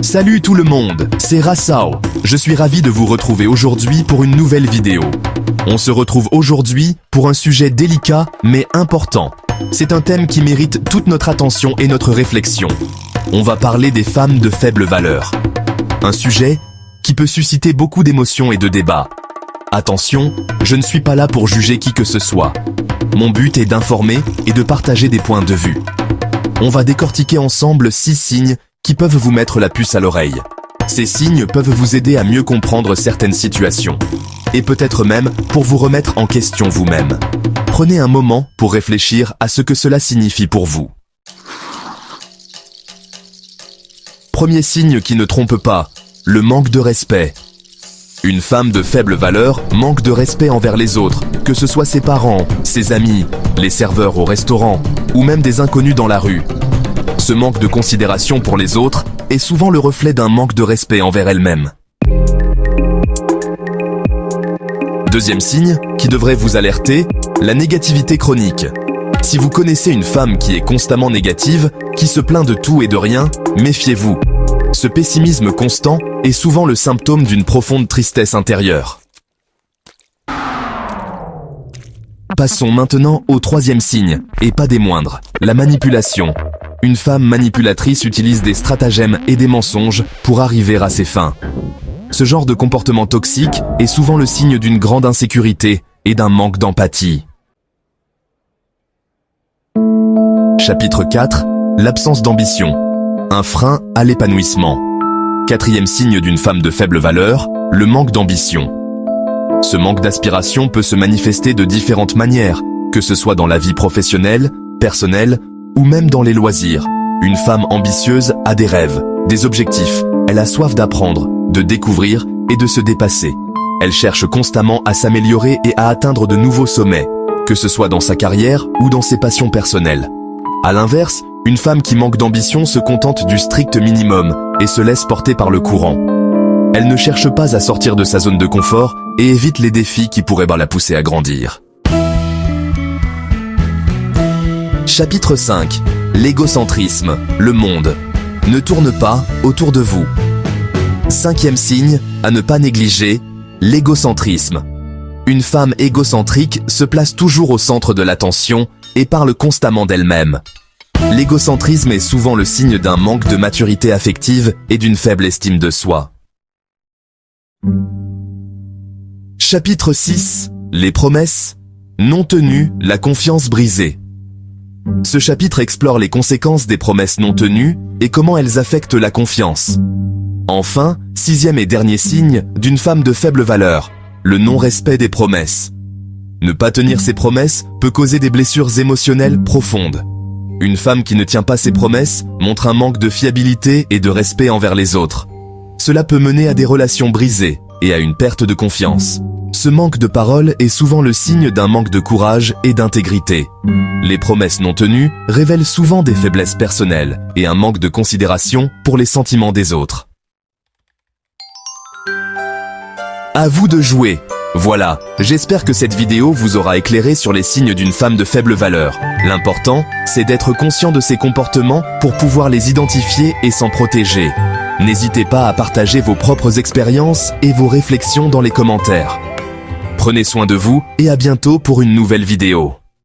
Salut tout le monde, c'est Rassao. Je suis ravi de vous retrouver aujourd'hui pour une nouvelle vidéo. On se retrouve aujourd'hui pour un sujet délicat mais important. C'est un thème qui mérite toute notre attention et notre réflexion. On va parler des femmes de faible valeur. Un sujet qui peut susciter beaucoup d'émotions et de débats. Attention, je ne suis pas là pour juger qui que ce soit. Mon but est d'informer et de partager des points de vue. On va décortiquer ensemble 6 signes qui peuvent vous mettre la puce à l'oreille. Ces signes peuvent vous aider à mieux comprendre certaines situations. Et peut-être même pour vous remettre en question vous-même. Prenez un moment pour réfléchir à ce que cela signifie pour vous. Premier signe qui ne trompe pas, le manque de respect. Une femme de faible valeur manque de respect envers les autres, que ce soit ses parents, ses amis, les serveurs au restaurant, ou même des inconnus dans la rue. Ce manque de considération pour les autres est souvent le reflet d'un manque de respect envers elle-même. Deuxième signe, qui devrait vous alerter, la négativité chronique. Si vous connaissez une femme qui est constamment négative, qui se plaint de tout et de rien, méfiez-vous. Ce pessimisme constant est souvent le symptôme d'une profonde tristesse intérieure. Passons maintenant au troisième signe, et pas des moindres, la manipulation. Une femme manipulatrice utilise des stratagèmes et des mensonges pour arriver à ses fins. Ce genre de comportement toxique est souvent le signe d'une grande insécurité et d'un manque d'empathie. Chapitre 4. L'absence d'ambition. Un frein à l'épanouissement. Quatrième signe d'une femme de faible valeur, le manque d'ambition. Ce manque d'aspiration peut se manifester de différentes manières, que ce soit dans la vie professionnelle, personnelle, ou même dans les loisirs. Une femme ambitieuse a des rêves, des objectifs. Elle a soif d'apprendre, de découvrir et de se dépasser. Elle cherche constamment à s'améliorer et à atteindre de nouveaux sommets, que ce soit dans sa carrière ou dans ses passions personnelles. À l'inverse, une femme qui manque d'ambition se contente du strict minimum et se laisse porter par le courant. Elle ne cherche pas à sortir de sa zone de confort et évite les défis qui pourraient la pousser à grandir. Chapitre 5. L'égocentrisme, le monde. Ne tourne pas autour de vous. Cinquième signe, à ne pas négliger, l'égocentrisme. Une femme égocentrique se place toujours au centre de l'attention et parle constamment d'elle-même. L'égocentrisme est souvent le signe d'un manque de maturité affective et d'une faible estime de soi. Chapitre 6. Les promesses non tenues, la confiance brisée. Ce chapitre explore les conséquences des promesses non tenues et comment elles affectent la confiance. Enfin, sixième et dernier signe d'une femme de faible valeur, le non-respect des promesses. Ne pas tenir ses promesses peut causer des blessures émotionnelles profondes. Une femme qui ne tient pas ses promesses montre un manque de fiabilité et de respect envers les autres. Cela peut mener à des relations brisées et à une perte de confiance. Ce manque de parole est souvent le signe d'un manque de courage et d'intégrité. Les promesses non tenues révèlent souvent des faiblesses personnelles et un manque de considération pour les sentiments des autres. À vous de jouer. Voilà, j'espère que cette vidéo vous aura éclairé sur les signes d'une femme de faible valeur. L'important, c'est d'être conscient de ses comportements pour pouvoir les identifier et s'en protéger. N'hésitez pas à partager vos propres expériences et vos réflexions dans les commentaires. Prenez soin de vous et à bientôt pour une nouvelle vidéo.